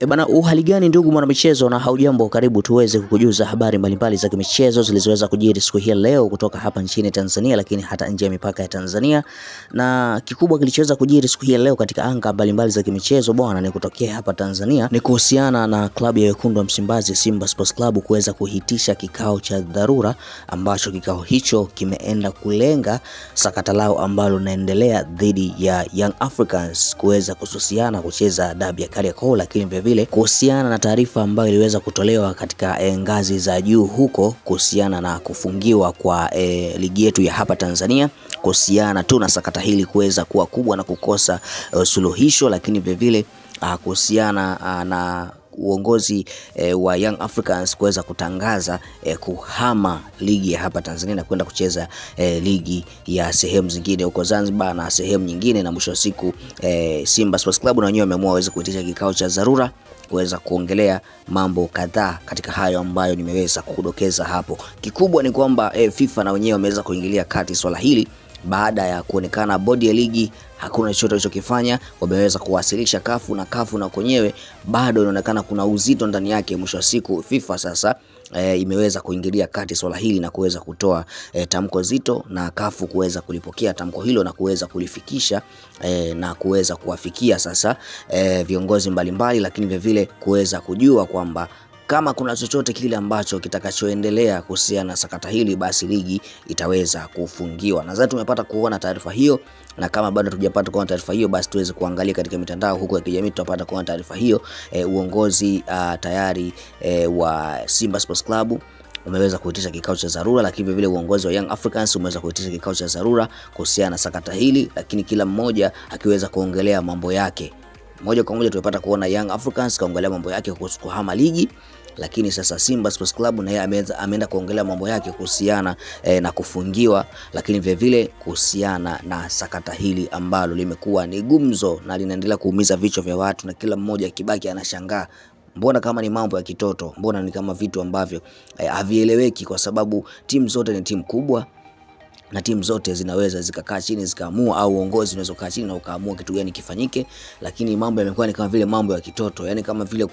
Bana, uhali gani ndugu mwanamichezo, na haujambo? Karibu tuweze kukujuza habari mbalimbali za kimichezo zilizoweza kujiri siku hii leo kutoka hapa nchini Tanzania, lakini hata nje ya mipaka ya Tanzania. Na kikubwa kilichoweza kujiri siku hii leo katika anga mbalimbali za kimichezo bwana, ni kutokea hapa Tanzania, ni kuhusiana na klabu ya wekundu wa Msimbazi Simba Sports Club kuweza kuhitisha kikao cha dharura, ambacho kikao hicho kimeenda kulenga sakata lao ambalo linaendelea dhidi ya Young Africans kuweza kususiana kucheza dabi ya Kariakoo, lakini vile kuhusiana na taarifa ambayo iliweza kutolewa katika ngazi za juu huko kuhusiana na kufungiwa kwa ligi yetu ya hapa Tanzania, kuhusiana tu na sakata hili kuweza kuwa kubwa na kukosa suluhisho, lakini vile kuhusiana na uongozi wa Young Africans kuweza kutangaza kuhama ligi ya hapa Tanzania na kwenda kucheza ligi ya sehemu zingine huko Zanzibar na sehemu nyingine. Na mwisho wa siku Simba Sports Club na wenyewe wameamua waweze kuitisha kikao cha dharura kuweza kuongelea mambo kadhaa katika hayo ambayo nimeweza kudokeza hapo. Kikubwa ni kwamba FIFA na wenyewe wameweza kuingilia kati swala hili baada ya kuonekana bodi ya ligi hakuna chochote walichokifanya. Wameweza kuwasilisha kafu na kwenyewe bado inaonekana kuna uzito ndani yake. Mwisho wa siku FIFA sasa imeweza kuingilia kati swala hili na kuweza kutoa tamko zito, na kafu kuweza kulipokea tamko hilo na kuweza kulifikisha na kuweza kuwafikia sasa viongozi mbalimbali, lakini vile kuweza kujua kwamba kama kuna chochote kile ambacho kitakachoendelea kuhusiana na sakata hili, basi ligi itaweza kufungiwa. Nadhani tumepata kuona taarifa hiyo, na kama bado hatujapata kuona taarifa hiyo, basi tuweze kuangalia katika mitandao huko ya kijamii, tutapata kuona taarifa hiyo. Uongozi tayari wa Simba Sports Club umeweza kuitisha kikao cha dharura, lakini vile uongozi wa Young Africans umeweza kuitisha kikao cha dharura kuhusiana na sakata hili, lakini kila mmoja akiweza kuongelea mambo yake. Moja kwa moja tumepata kuona Young Africans kaongelea mambo yake kuhusu kuhama ligi, lakini sasa Simba Sports Club naye ameenda kuongelea mambo yake kuhusiana na kufungiwa, lakini vile kuhusiana na sakata hili ambalo limekuwa ni gumzo na linaendelea kuumiza vichwa vya watu, na kila mmoja kibaki anashangaa mbona kama ni mambo ya kitoto, mbona ni kama vitu ambavyo havieleweki, kwa sababu timu zote ni timu kubwa na timu zote zinaweza zikakaa chini zikaamua, au uongozi unaweza kukaa chini na ukaamua kitu gani kifanyike. Lakini mambo yamekuwa ni kama vile mambo ya kitoto, yani kama vile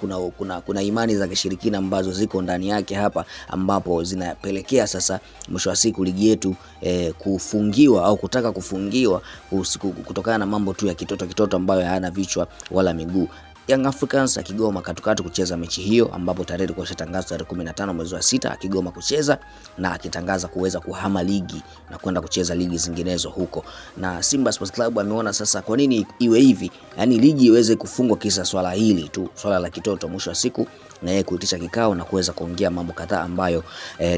kuna imani za kishirikina ambazo ziko ndani yake hapa, ambapo zinapelekea sasa mwisho wa siku ligi yetu kufungiwa au kutaka kufungiwa kutokana na mambo tu ya kitoto ambayo hayana vichwa wala miguu. Young Africans akigoma katukatu kucheza mechi hiyo, ambapo tarehe ilikuwa ishatangazwa tarehe 15 mwezi wa 6, akigoma kucheza na akitangaza kuweza kuhama ligi na kwenda kucheza ligi zinginezo huko. Na Simba Sports Club ameona sasa kwa nini iwe hivi, yani ligi iweze kufungwa kisa swala hili tu, swala la kitoto. Mwisho wa siku na yeye kuitisha kikao na kuweza kuongea mambo kadhaa ambayo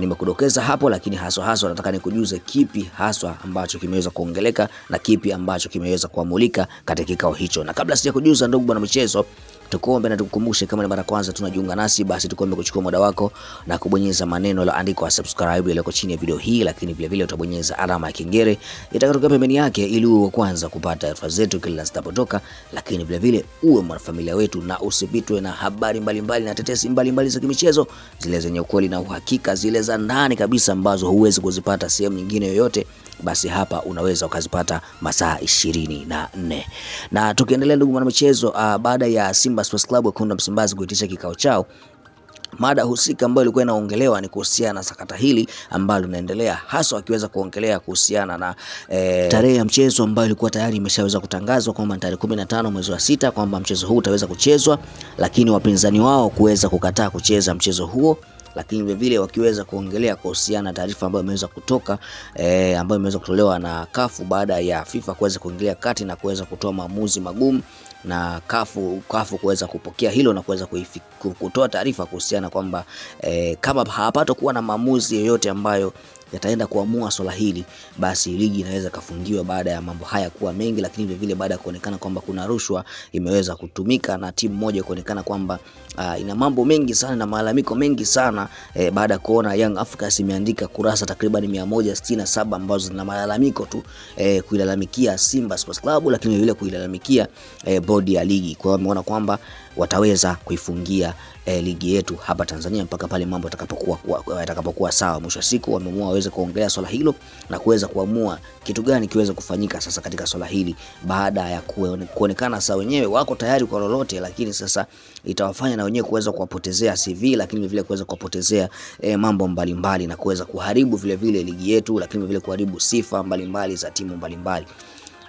nimekudokeza hapo, lakini haswa nataka nikujuze kipi haswa ambacho kimeweza kuongeleka na kipi ambacho kimeweza kuamulika katika kikao hicho. Na kabla sijakujuza ndugu bwana michezo, tukuombe na tukukumbushe, kama ni mara kwanza tunajiunga nasi, basi tukuombe kuchukua muda wako na kubonyeza maneno yaliyoandikwa subscribe yaliyoko chini ya video hii, lakini vile utabonyeza alama ya kengele itakayotoka pembeni yake ili uwe kwanza kupata taarifa zetu kila zinapotoka, lakini vile uwe mwanafamilia wetu na usipitwe na habari mbalimbali na tetesi mbalimbali za kimichezo, zile zenye ukweli na uhakika, zile za ndani kabisa ambazo huwezi kuzipata sehemu nyingine yoyote, basi hapa unaweza ukazipata masaa 24. Na tukiendelea ndugu mwanamichezo, baada ya Simba Sports Club wekundu wa Msimbazi kuitisha kikao chao, mada husika ambayo ilikuwa inaongelewa ni kuhusiana na sakata hili ambalo linaendelea, hasa akiweza kuongelea kuhusiana na tarehe ya mchezo ambayo ilikuwa tayari imeshaweza kutangazwa kwamba tarehe 15 mwezi wa 6 kwamba mchezo huu utaweza kuchezwa, lakini wapinzani wao kuweza kukataa kucheza mchezo huo. Lakini vile wakiweza kuongelea kuhusiana na taarifa ambayo imeweza kutoka ambayo imeweza kutolewa na kafu baada ya FIFA kuweza kuingilia kati na kuweza kutoa maamuzi magumu, na kafu kuweza kupokea hilo na kuweza kutoa taarifa kuhusiana kwamba kama hapatakuwa na maamuzi yoyote ambayo yataenda kuamua swala hili, basi ligi inaweza kafungiwa baada ya mambo haya kuwa mengi, lakini vile baada ya kuonekana kwamba kuna rushwa imeweza kutumika na timu moja kuonekana kwamba ina mambo mengi sana na malalamiko mengi sana, baada ya kuona Young Africans imeandika kurasa takriban 167 ambazo zina malalamiko tu kuilalamikia Simba Sports Club, lakini vile kuilalamikia bodi ya ligi. Kwa hiyo wameona kwamba wataweza kuifungia ligi yetu hapa Tanzania mpaka pale mambo yatakapokuwa sawa. Mwisho siku wameamua waweze kuongelea swala hilo na kuweza kuamua kitu gani kiweze kufanyika sasa katika swala hili, baada ya kuonekana sasa wenyewe wako tayari kwa lolote, lakini sasa itawafanya na wenyewe kuweza kuwapotezea CV, lakini vile kuweza kuwapotezea mambo mbalimbali na kuweza kuharibu vile vile ligi yetu, lakini vile kuharibu sifa mbalimbali za timu mbalimbali.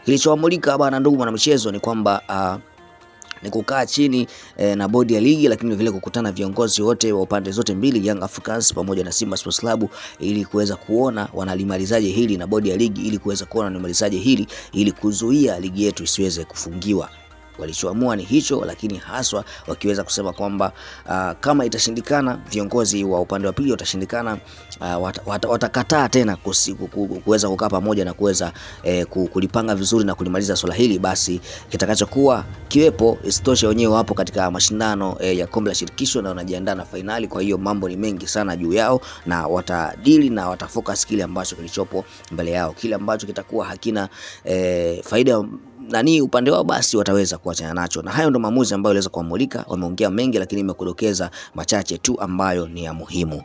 Kilichoamulika bana, ndugu mwanamichezo, ni kwamba ni kukaa chini na bodi ya ligi, lakini vile kukutana viongozi wote wa upande zote mbili, Young Africans pamoja na Simba Sports Club, ili kuweza kuona wanalimalizaje hili, na bodi ya ligi ili kuweza kuona wanalimalizaje hili ili kuzuia ligi yetu isiweze kufungiwa. Walichoamua ni hicho, lakini haswa wakiweza kusema kwamba kama itashindikana, viongozi wa upande wa pili watashindikana, watakataa tena kuweza kukaa pamoja na kuweza kulipanga vizuri na kulimaliza swala hili, basi kitakachokuwa kiwepo. Isitoshe wenyewe wapo katika mashindano ya kombe la shirikisho na wanajiandaa na finali, kwa hiyo mambo ni mengi sana juu yao, na watadili na watafocus kile ambacho kilichopo mbele yao. Kile ambacho kitakuwa hakina faida upande wao, basi wataweza kuachana nacho. Na hayo ndo maamuzi ambayo waliweza kuamulika. Wameongea mengi, lakini nimekudokeza machache tu ambayo ni ya muhimu.